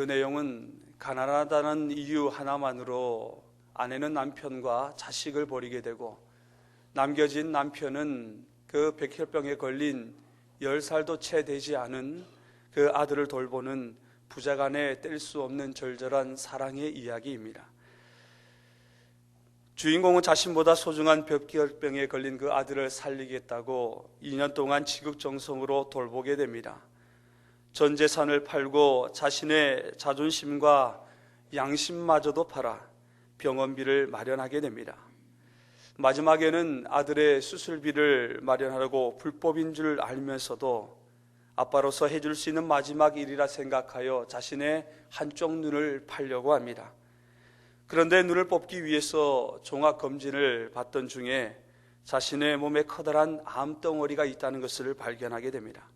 그 내용은 가난하다는 이유 하나만으로 아내는 남편과 자식을 버리게 되고 남겨진 남편은 그 백혈병에 걸린 10살도 채 되지 않은 그 아들을 돌보는 부자간에 뗄 수 없는 절절한 사랑의 이야기입니다. 주인공은 자신보다 소중한 백혈병에 걸린 그 아들을 살리겠다고 2년 동안 지극정성으로 돌보게 됩니다. 전 재산을 팔고 자신의 자존심과 양심마저도 팔아 병원비를 마련하게 됩니다. 마지막에는 아들의 수술비를 마련하려고 불법인 줄 알면서도 아빠로서 해줄 수 있는 마지막 일이라 생각하여 자신의 한쪽 눈을 팔려고 합니다. 그런데 눈을 뽑기 위해서 종합검진을 받던 중에 자신의 몸에 커다란 암덩어리가 있다는 것을 발견하게 됩니다.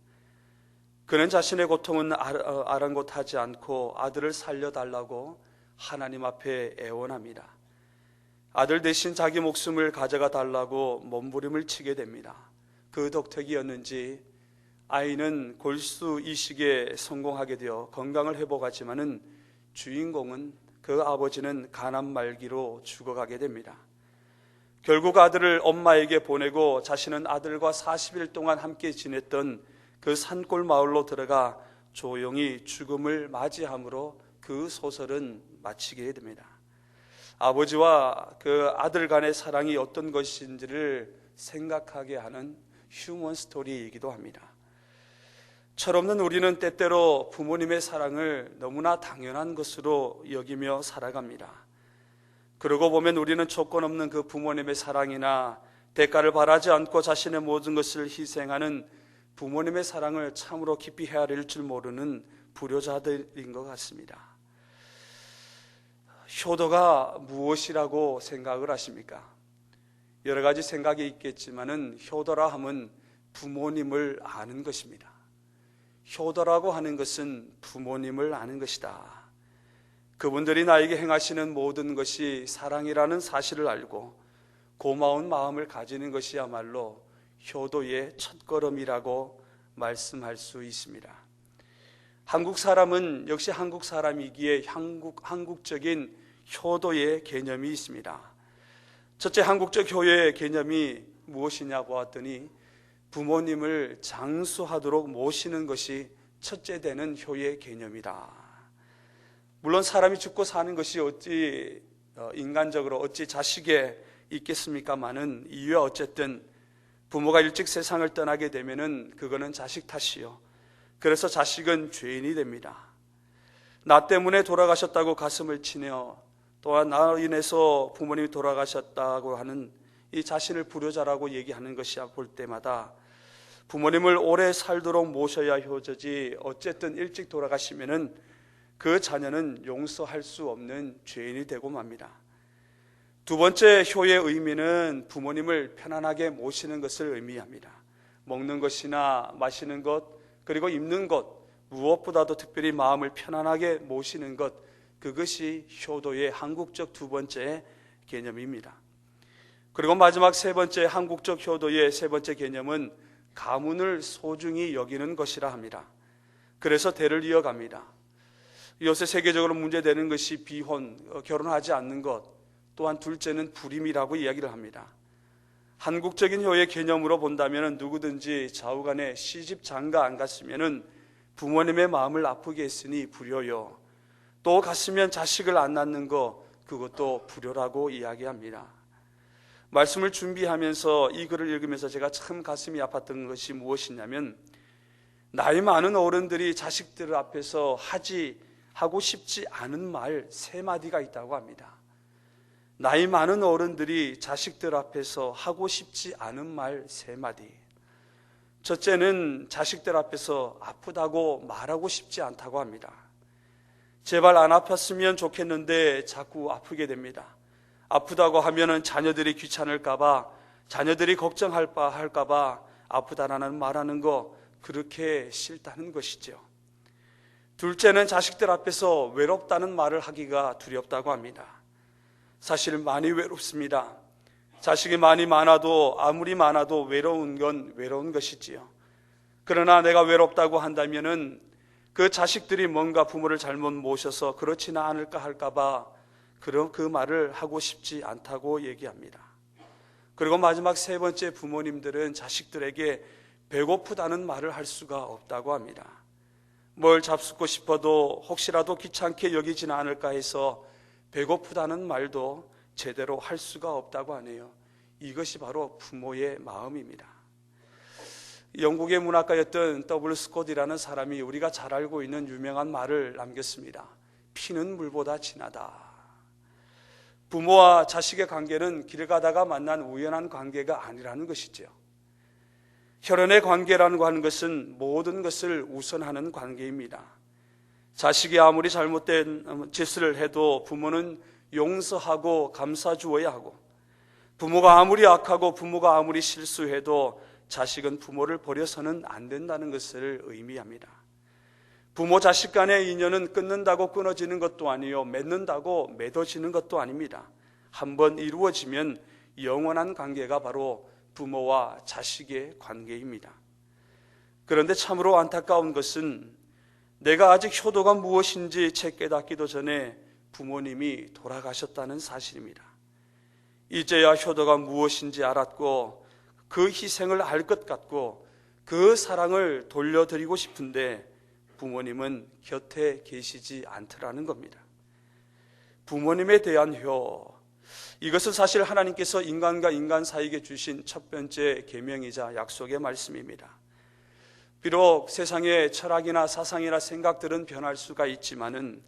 그는 자신의 고통은 아랑곳하지 않고 아들을 살려달라고 하나님 앞에 애원합니다. 아들 대신 자기 목숨을 가져가 달라고 몸부림을 치게 됩니다. 그 덕택이었는지 아이는 골수 이식에 성공하게 되어 건강을 회복하지만은 주인공은 그 아버지는 간암 말기로 죽어가게 됩니다. 결국 아들을 엄마에게 보내고 자신은 아들과 40일 동안 함께 지냈던 그 산골 마을로 들어가 조용히 죽음을 맞이함으로 그 소설은 마치게 됩니다. 아버지와 그 아들 간의 사랑이 어떤 것인지를 생각하게 하는 휴먼 스토리이기도 합니다. 철없는 우리는 때때로 부모님의 사랑을 너무나 당연한 것으로 여기며 살아갑니다. 그러고 보면 우리는 조건 없는 그 부모님의 사랑이나 대가를 바라지 않고 자신의 모든 것을 희생하는 부모님의 사랑을 참으로 깊이 헤아릴 줄 모르는 불효자들인 것 같습니다. 효도가 무엇이라고 생각을 하십니까? 여러 가지 생각이 있겠지만은 효도라 함은 부모님을 아는 것입니다. 효도라고 하는 것은 부모님을 아는 것이다. 그분들이 나에게 행하시는 모든 것이 사랑이라는 사실을 알고 고마운 마음을 가지는 것이야말로 효도의 첫걸음이라고 말씀할 수 있습니다. 한국 사람은 역시 한국 사람이기에 한국적인 효도의 개념이 있습니다. 첫째, 한국적 효도의 개념이 무엇이냐 보았더니 부모님을 장수하도록 모시는 것이 첫째 되는 효의 개념이다. 물론 사람이 죽고 사는 것이 어찌 인간적으로 어찌 자식에 있겠습니까마는 이유야 어쨌든 부모가 일찍 세상을 떠나게 되면은 그거는 자식 탓이요. 그래서 자식은 죄인이 됩니다. 나 때문에 돌아가셨다고 가슴을 치며 또한 나로 인해서 부모님이 돌아가셨다고 하는 이 자신을 불효자라고 얘기하는 것이야 볼 때마다 부모님을 오래 살도록 모셔야 효자지 어쨌든 일찍 돌아가시면은 그 자녀는 용서할 수 없는 죄인이 되고 맙니다. 두 번째 효의 의미는 부모님을 편안하게 모시는 것을 의미합니다. 먹는 것이나 마시는 것 그리고 입는 것 무엇보다도 특별히 마음을 편안하게 모시는 것 그것이 효도의 한국적 두 번째 개념입니다. 그리고 마지막 세 번째 한국적 효도의 세 번째 개념은 가문을 소중히 여기는 것이라 합니다. 그래서 대를 이어갑니다. 요새 세계적으로 문제되는 것이 비혼, 결혼하지 않는 것, 또한 둘째는 불임이라고 이야기를 합니다. 한국적인 효의 개념으로 본다면 누구든지 좌우간에 시집 장가 안 갔으면 부모님의 마음을 아프게 했으니 불효요. 또 갔으면 자식을 안 낳는 것, 그것도 불효라고 이야기합니다. 말씀을 준비하면서 이 글을 읽으면서 제가 참 가슴이 아팠던 것이 무엇이냐면 나이 많은 어른들이 자식들 앞에서 하고 싶지 않은 말 세 마디가 있다고 합니다. 나이 많은 어른들이 자식들 앞에서 하고 싶지 않은 말 세 마디. 첫째는 자식들 앞에서 아프다고 말하고 싶지 않다고 합니다. 제발 안 아팠으면 좋겠는데 자꾸 아프게 됩니다. 아프다고 하면은 자녀들이 귀찮을까봐, 자녀들이 걱정할까봐 아프다라는 말하는 거 그렇게 싫다는 것이죠. 둘째는 자식들 앞에서 외롭다는 말을 하기가 두렵다고 합니다. 사실 많이 외롭습니다. 자식이 아무리 많아도 외로운 건 외로운 것이지요. 그러나 내가 외롭다고 한다면은 그 자식들이 뭔가 부모를 잘못 모셔서 그렇지는 않을까 할까봐 그런 그 말을 하고 싶지 않다고 얘기합니다. 그리고 마지막 세 번째, 부모님들은 자식들에게 배고프다는 말을 할 수가 없다고 합니다. 뭘 잡수고 싶어도 혹시라도 귀찮게 여기지는 않을까 해서 배고프다는 말도 제대로 할 수가 없다고 하네요. 이것이 바로 부모의 마음입니다. 영국의 문학가였던 W. 스콧이라는 사람이 우리가 잘 알고 있는 유명한 말을 남겼습니다. 피는 물보다 진하다. 부모와 자식의 관계는 길 가다가 만난 우연한 관계가 아니라는 것이죠. 혈연의 관계라고 하는 것은 모든 것을 우선하는 관계입니다. 자식이 아무리 잘못된 짓을 해도 부모는 용서하고 감싸 주어야 하고, 부모가 아무리 악하고 부모가 아무리 실수해도 자식은 부모를 버려서는 안 된다는 것을 의미합니다. 부모 자식 간의 인연은 끊는다고 끊어지는 것도 아니요, 맺는다고 맺어지는 것도 아닙니다. 한번 이루어지면 영원한 관계가 바로 부모와 자식의 관계입니다. 그런데 참으로 안타까운 것은 내가 아직 효도가 무엇인지 채 깨닫기도 전에 부모님이 돌아가셨다는 사실입니다. 이제야 효도가 무엇인지 알았고 그 희생을 알 것 같고 그 사랑을 돌려드리고 싶은데 부모님은 곁에 계시지 않더라는 겁니다. 부모님에 대한 효, 이것은 사실 하나님께서 인간과 인간 사이에 주신 첫 번째 계명이자 약속의 말씀입니다. 비록 세상의 철학이나 사상이나 생각들은 변할 수가 있지만은,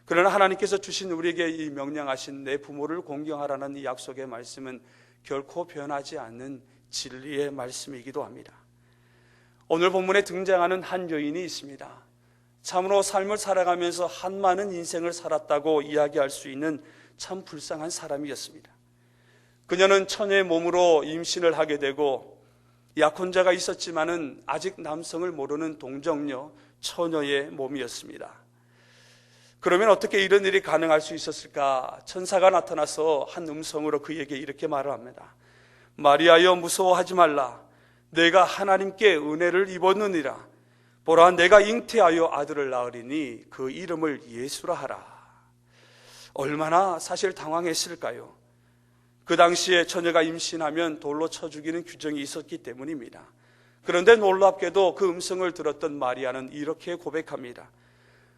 그러나 하나님께서 주신 우리에게 이 명령하신 내 부모를 공경하라는 이 약속의 말씀은 결코 변하지 않는 진리의 말씀이기도 합니다. 오늘 본문에 등장하는 한 여인이 있습니다. 참으로 삶을 살아가면서 한많은 인생을 살았다고 이야기할 수 있는 참 불쌍한 사람이었습니다. 그녀는 처녀의 몸으로 임신을 하게 되고 약혼자가 있었지만은 아직 남성을 모르는 동정녀 처녀의 몸이었습니다. 그러면 어떻게 이런 일이 가능할 수 있었을까? 천사가 나타나서 한 음성으로 그에게 이렇게 말을 합니다. 마리아여, 무서워하지 말라. 내가 하나님께 은혜를 입었느니라. 보라, 내가 잉태하여 아들을 낳으리니 그 이름을 예수라 하라. 얼마나 사실 당황했을까요? 그 당시에 처녀가 임신하면 돌로 쳐 죽이는 규정이 있었기 때문입니다. 그런데 놀랍게도 그 음성을 들었던 마리아는 이렇게 고백합니다.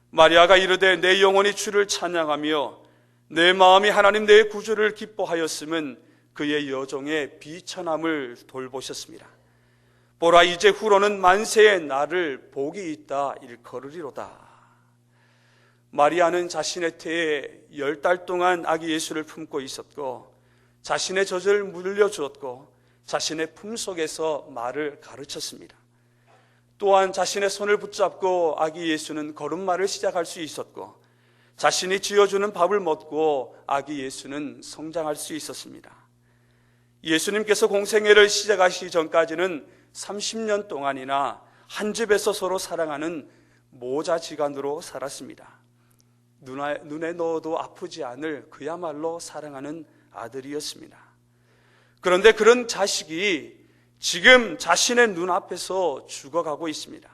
마리아가 이르되 내 영혼이 주를 찬양하며 내 마음이 하나님 내 구주를 기뻐하였음은 그의 여종의 비천함을 돌보셨습니다. 보라, 이제 후로는 만세의 나를 복이 있다 일컬으리로다. 마리아는 자신의 태에 10달 동안 아기 예수를 품고 있었고 자신의 젖을 물려주었고 자신의 품속에서 말을 가르쳤습니다. 또한 자신의 손을 붙잡고 아기 예수는 걸음마를 시작할 수 있었고 자신이 쥐어주는 밥을 먹고 아기 예수는 성장할 수 있었습니다. 예수님께서 공생애를 시작하시기 전까지는 30년 동안이나 한 집에서 서로 사랑하는 모자지간으로 살았습니다. 눈에 넣어도 아프지 않을 그야말로 사랑하는 아들이었습니다. 그런데 그런 자식이 지금 자신의 눈앞에서 죽어가고 있습니다.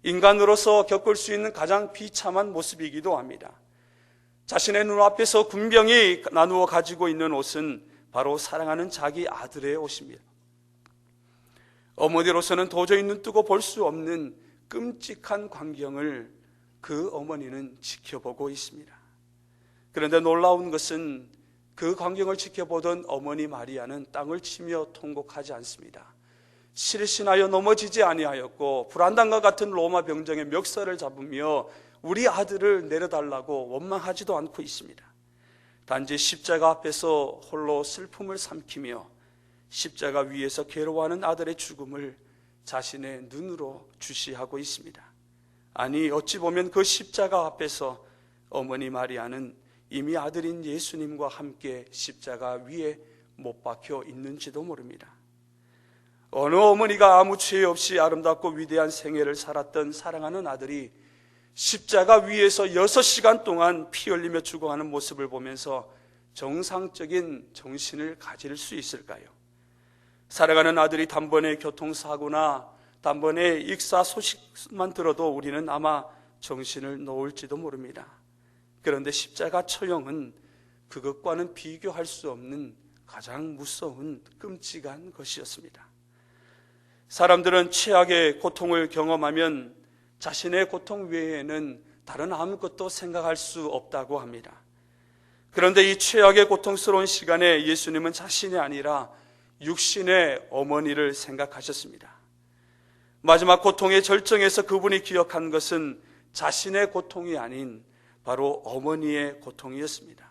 인간으로서 겪을 수 있는 가장 비참한 모습이기도 합니다. 자신의 눈앞에서 군병이 나누어 가지고 있는 옷은 바로 사랑하는 자기 아들의 옷입니다. 어머니로서는 도저히 눈뜨고 볼 수 없는 끔찍한 광경을 그 어머니는 지켜보고 있습니다. 그런데 놀라운 것은 그 광경을 지켜보던 어머니 마리아는 땅을 치며 통곡하지 않습니다. 실신하여 넘어지지 아니하였고 불안당과 같은 로마 병정의 멱살을 잡으며 우리 아들을 내려달라고 원망하지도 않고 있습니다. 단지 십자가 앞에서 홀로 슬픔을 삼키며 십자가 위에서 괴로워하는 아들의 죽음을 자신의 눈으로 주시하고 있습니다. 아니, 어찌 보면 그 십자가 앞에서 어머니 마리아는 이미 아들인 예수님과 함께 십자가 위에 못 박혀 있는지도 모릅니다. 어느 어머니가 아무 죄 없이 아름답고 위대한 생애를 살았던 사랑하는 아들이 십자가 위에서 6시간 동안 피 흘리며 죽어가는 모습을 보면서 정상적인 정신을 가질 수 있을까요? 사랑하는 아들이 단번에 교통사고나 단번에 익사 소식만 들어도 우리는 아마 정신을 놓을지도 모릅니다. 그런데 십자가 처형은 그것과는 비교할 수 없는 가장 무서운 끔찍한 것이었습니다. 사람들은 최악의 고통을 경험하면 자신의 고통 외에는 다른 아무것도 생각할 수 없다고 합니다. 그런데 이 최악의 고통스러운 시간에 예수님은 자신이 아니라 육신의 어머니를 생각하셨습니다. 마지막 고통의 절정에서 그분이 기억한 것은 자신의 고통이 아닌 바로 어머니의 고통이었습니다.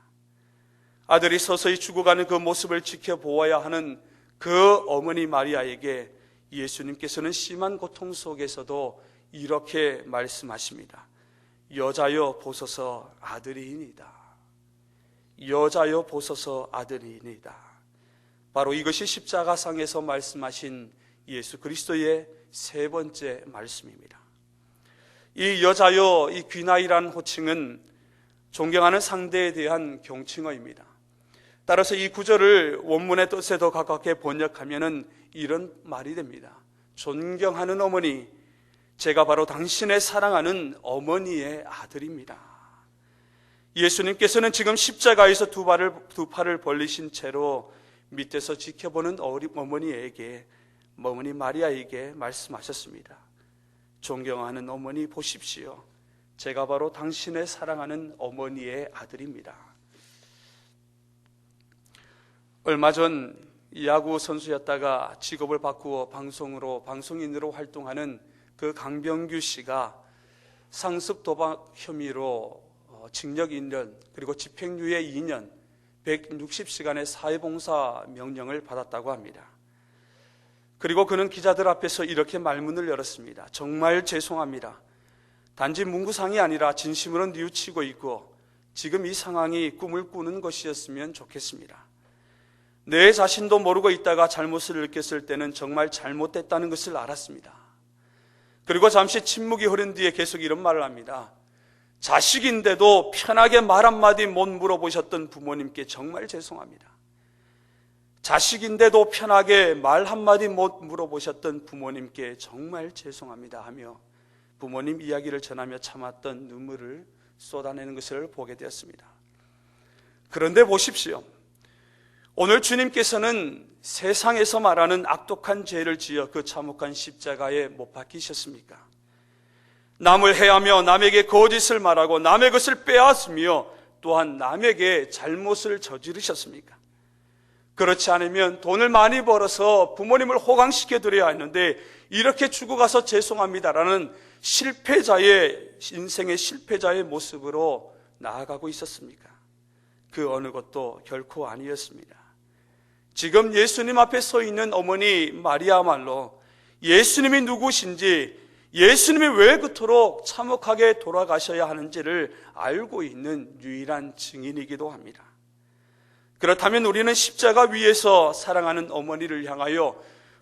아들이 서서히 죽어가는 그 모습을 지켜보아야 하는 그 어머니 마리아에게 예수님께서는 심한 고통 속에서도 이렇게 말씀하십니다. 여자여 보소서 아들이니이다. 여자여 보소서 아들이니이다. 바로 이것이 십자가상에서 말씀하신 예수 그리스도의 세 번째 말씀입니다. 이 여자여, 이 귀나이라는 호칭은 존경하는 상대에 대한 경칭어입니다. 따라서 이 구절을 원문의 뜻에 더 가깝게 번역하면 이런 말이 됩니다. 존경하는 어머니, 제가 바로 당신의 사랑하는 어머니의 아들입니다. 예수님께서는 지금 십자가에서 두 팔을 벌리신 채로 밑에서 지켜보는 어머니에게, 어머니 마리아에게 말씀하셨습니다. 존경하는 어머니 보십시오. 제가 바로 당신의 사랑하는 어머니의 아들입니다. 얼마 전 야구 선수였다가 직업을 바꾸어 방송인으로 활동하는 그 강병규 씨가 상습 도박 혐의로 징역 1년 그리고 집행유예 2년 160시간의 사회봉사 명령을 받았다고 합니다. 그리고 그는 기자들 앞에서 이렇게 말문을 열었습니다. 정말 죄송합니다. 단지 문구상이 아니라 진심으로 뉘우치고 있고 지금 이 상황이 꿈을 꾸는 것이었으면 좋겠습니다. 내 자신도 모르고 있다가 잘못을 느꼈을 때는 정말 잘못됐다는 것을 알았습니다. 그리고 잠시 침묵이 흐른 뒤에 계속 이런 말을 합니다. 자식인데도 편하게 말 한마디 못 물어보셨던 부모님께 정말 죄송합니다. 자식인데도 편하게 말 한마디 못 물어보셨던 부모님께 정말 죄송합니다 하며 부모님 이야기를 전하며 참았던 눈물을 쏟아내는 것을 보게 되었습니다. 그런데 보십시오. 오늘 주님께서는 세상에서 말하는 악독한 죄를 지어 그 참혹한 십자가에 못 박히셨습니까? 남을 해하며 남에게 거짓을 말하고 남의 것을 빼앗으며 또한 남에게 잘못을 저지르셨습니까? 그렇지 않으면 돈을 많이 벌어서 부모님을 호강시켜 드려야 했는데 이렇게 죽어가서 죄송합니다라는 인생의 실패자의 모습으로 나아가고 있었습니까? 그 어느 것도 결코 아니었습니다. 지금 예수님 앞에 서 있는 어머니 마리아말로 예수님이 누구신지, 예수님이 왜 그토록 참혹하게 돌아가셔야 하는지를 알고 있는 유일한 증인이기도 합니다. 그렇다면 우리는 십자가 위에서 사랑하는 어머니를 향하여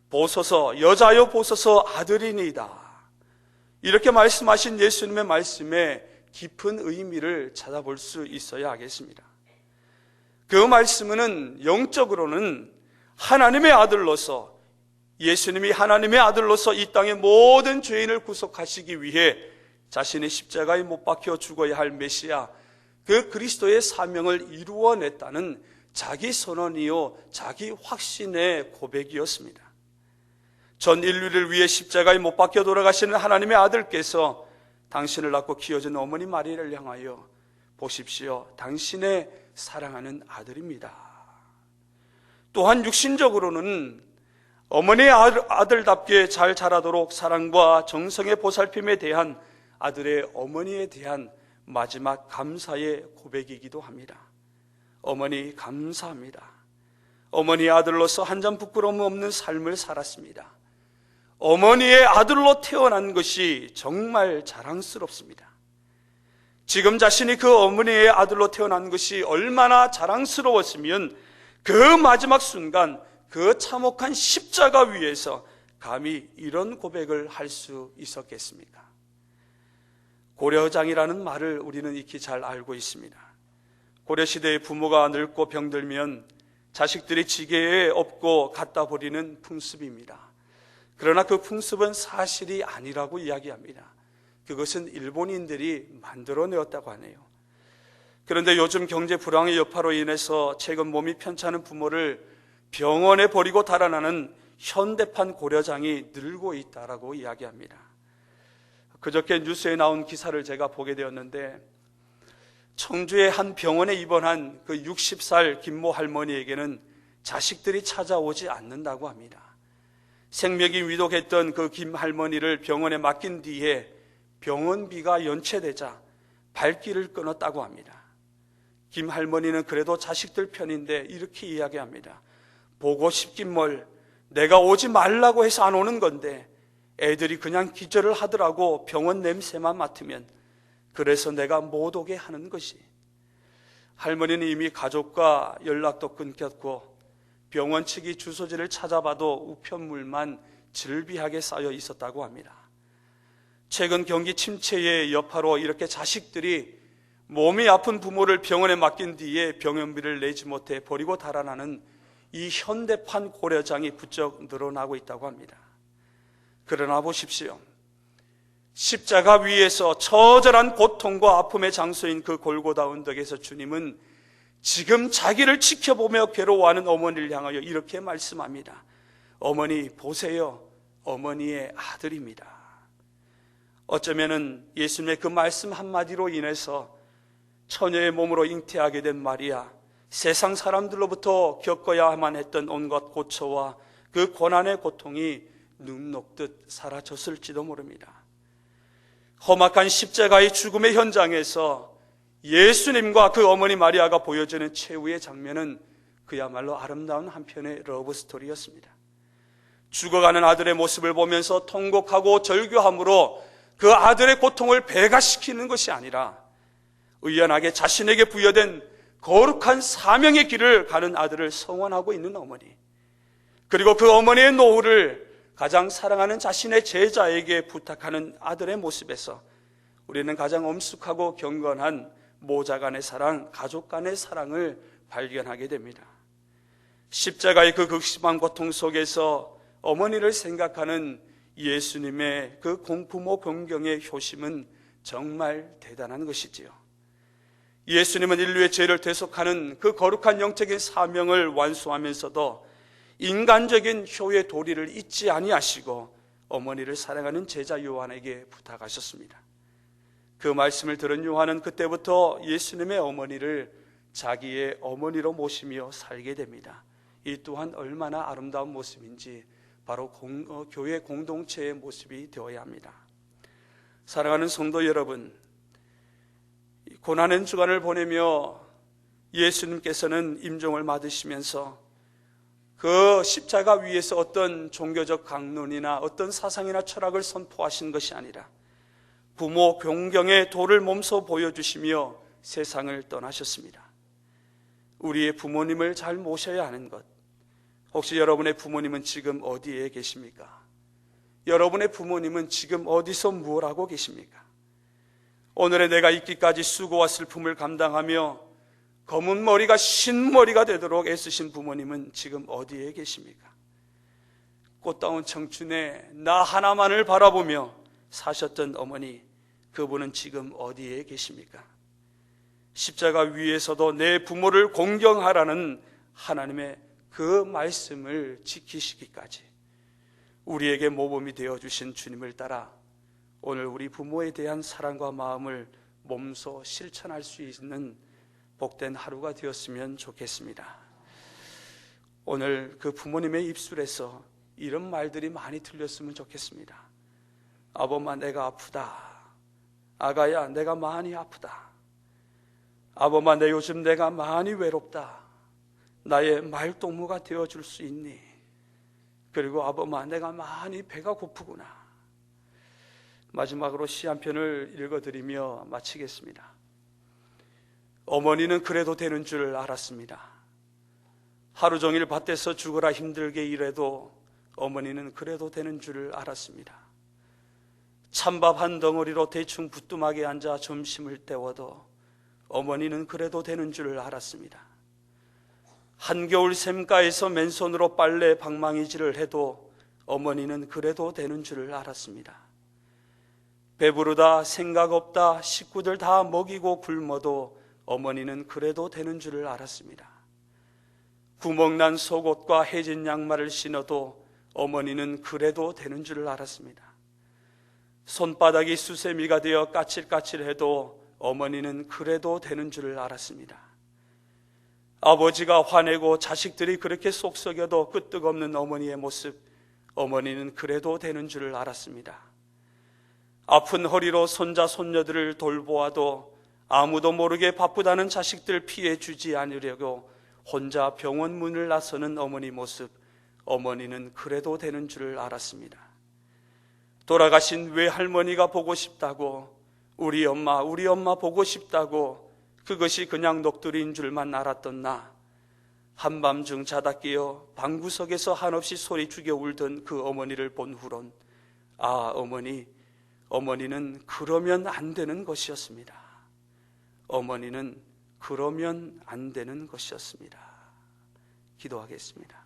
보소서, 여자여 보소서 아들이니이다, 이렇게 말씀하신 예수님의 말씀에 깊은 의미를 찾아볼 수 있어야 하겠습니다. 그 말씀은 영적으로는 하나님의 아들로서, 예수님이 하나님의 아들로서 이 땅의 모든 죄인을 구속하시기 위해 자신의 십자가에 못 박혀 죽어야 할 메시아, 그 그리스도의 사명을 이루어냈다는 자기 선언이요 자기 확신의 고백이었습니다. 전 인류를 위해 십자가에 못 박혀 돌아가시는 하나님의 아들께서 당신을 낳고 키워준 어머니 마리아를 향하여 보십시오, 당신의 사랑하는 아들입니다. 또한 육신적으로는 어머니의 아들답게 잘 자라도록 사랑과 정성의 보살핌에 대한 아들의 어머니에 대한 마지막 감사의 고백이기도 합니다. 어머니 감사합니다. 어머니의 아들로서 한 점 부끄러움 없는 삶을 살았습니다. 어머니의 아들로 태어난 것이 정말 자랑스럽습니다. 지금 자신이 그 어머니의 아들로 태어난 것이 얼마나 자랑스러웠으면 그 마지막 순간 그 참혹한 십자가 위에서 감히 이런 고백을 할 수 있었겠습니까? 고려장이라는 말을 우리는 익히 잘 알고 있습니다. 고려시대의 부모가 늙고 병들면 자식들이 지게에 업고 갖다 버리는 풍습입니다. 그러나 그 풍습은 사실이 아니라고 이야기합니다. 그것은 일본인들이 만들어내었다고 하네요. 그런데 요즘 경제 불황의 여파로 인해서 최근 몸이 편찮은 부모를 병원에 버리고 달아나는 현대판 고려장이 늘고 있다라고 이야기합니다. 그저께 뉴스에 나온 기사를 제가 보게 되었는데, 청주의 한 병원에 입원한 그 60살 김모 할머니에게는 자식들이 찾아오지 않는다고 합니다. 생명이 위독했던 그 김 할머니를 병원에 맡긴 뒤에 병원비가 연체되자 발길을 끊었다고 합니다. 김 할머니는 그래도 자식들 편인데 이렇게 이야기합니다. 보고 싶긴 뭘, 내가 오지 말라고 해서 안 오는 건데 애들이 그냥 기절을 하더라고, 병원 냄새만 맡으면. 그래서 내가 못 오게 하는 것이. 할머니는 이미 가족과 연락도 끊겼고 병원 측이 주소지를 찾아봐도 우편물만 즐비하게 쌓여 있었다고 합니다. 최근 경기 침체의 여파로 이렇게 자식들이 몸이 아픈 부모를 병원에 맡긴 뒤에 병원비를 내지 못해 버리고 달아나는 이 현대판 고려장이 부쩍 늘어나고 있다고 합니다. 그러나 보십시오. 십자가 위에서 처절한 고통과 아픔의 장소인 그 골고다 언덕에서 주님은 지금 자기를 지켜보며 괴로워하는 어머니를 향하여 이렇게 말씀합니다. 어머니 보세요. 어머니의 아들입니다. 어쩌면은 예수님의 그 말씀 한마디로 인해서 처녀의 몸으로 잉태하게 된 마리아, 세상 사람들로부터 겪어야만 했던 온갖 고초와 그 고난의 고통이 눈 녹듯 사라졌을지도 모릅니다. 험악한 십자가의 죽음의 현장에서 예수님과 그 어머니 마리아가 보여주는 최후의 장면은 그야말로 아름다운 한편의 러브스토리였습니다. 죽어가는 아들의 모습을 보면서 통곡하고 절규함으로 그 아들의 고통을 배가시키는 것이 아니라 의연하게 자신에게 부여된 거룩한 사명의 길을 가는 아들을 성원하고 있는 어머니, 그리고 그 어머니의 노후를 가장 사랑하는 자신의 제자에게 부탁하는 아들의 모습에서 우리는 가장 엄숙하고 경건한 모자 간의 사랑, 가족 간의 사랑을 발견하게 됩니다. 십자가의 그 극심한 고통 속에서 어머니를 생각하는 예수님의 그 공부모 공경의 효심은 정말 대단한 것이지요. 예수님은 인류의 죄를 대속하는 그 거룩한 영적인 사명을 완수하면서도 인간적인 효의 도리를 잊지 아니하시고 어머니를 사랑하는 제자 요한에게 부탁하셨습니다. 그 말씀을 들은 요한은 그때부터 예수님의 어머니를 자기의 어머니로 모시며 살게 됩니다. 이 또한 얼마나 아름다운 모습인지 바로 교회 공동체의 모습이 되어야 합니다. 사랑하는 성도 여러분, 고난의 주간을 보내며 예수님께서는 임종을 맞으시면서 그 십자가 위에서 어떤 종교적 강론이나 어떤 사상이나 철학을 선포하신 것이 아니라 부모 공경의 도를 몸소 보여주시며 세상을 떠나셨습니다. 우리의 부모님을 잘 모셔야 하는 것, 혹시 여러분의 부모님은 지금 어디에 계십니까? 여러분의 부모님은 지금 어디서 무엇 하고 계십니까? 오늘의 내가 있기까지 수고와 슬픔을 감당하며 검은 머리가 흰 머리가 되도록 애쓰신 부모님은 지금 어디에 계십니까? 꽃다운 청춘에 나 하나만을 바라보며 사셨던 어머니, 그분은 지금 어디에 계십니까? 십자가 위에서도 내 부모를 공경하라는 하나님의 그 말씀을 지키시기까지 우리에게 모범이 되어주신 주님을 따라 오늘 우리 부모에 대한 사랑과 마음을 몸소 실천할 수 있는 복된 하루가 되었으면 좋겠습니다. 오늘 그 부모님의 입술에서 이런 말들이 많이 들렸으면 좋겠습니다. 아범아, 내가 아프다. 아가야, 내가 많이 아프다. 아범아, 내 요즘 내가 많이 외롭다. 나의 말동무가 되어줄 수 있니? 그리고 아범아, 내가 많이 배가 고프구나. 마지막으로 시 한 편을 읽어드리며 마치겠습니다. 어머니는 그래도 되는 줄 알았습니다. 하루 종일 밭에서 죽으라 힘들게 일해도 어머니는 그래도 되는 줄 알았습니다. 찬밥 한 덩어리로 대충 부뚜막에 앉아 점심을 때워도 어머니는 그래도 되는 줄 알았습니다. 한겨울 샘가에서 맨손으로 빨래 방망이질을 해도 어머니는 그래도 되는 줄 알았습니다. 배부르다, 생각 없다, 식구들 다 먹이고 굶어도 어머니는 그래도 되는 줄을 알았습니다. 구멍난 속옷과 해진 양말을 신어도 어머니는 그래도 되는 줄을 알았습니다. 손바닥이 수세미가 되어 까칠까칠해도 어머니는 그래도 되는 줄을 알았습니다. 아버지가 화내고 자식들이 그렇게 속썩여도 끄떡없는 어머니의 모습, 어머니는 그래도 되는 줄을 알았습니다. 아픈 허리로 손자 손녀들을 돌보아도 아무도 모르게 바쁘다는 자식들 피해 주지 않으려고 혼자 병원 문을 나서는 어머니 모습, 어머니는 그래도 되는 줄을 알았습니다. 돌아가신 외할머니가 보고 싶다고, 우리 엄마 보고 싶다고 그것이 그냥 녹두리인 줄만 알았던 나, 한밤중 자다 깨어 방구석에서 한없이 소리 죽여 울던 그 어머니를 본 후론 어머니는 그러면 안 되는 것이었습니다. 어머니는 그러면 안 되는 것이었습니다. 기도하겠습니다.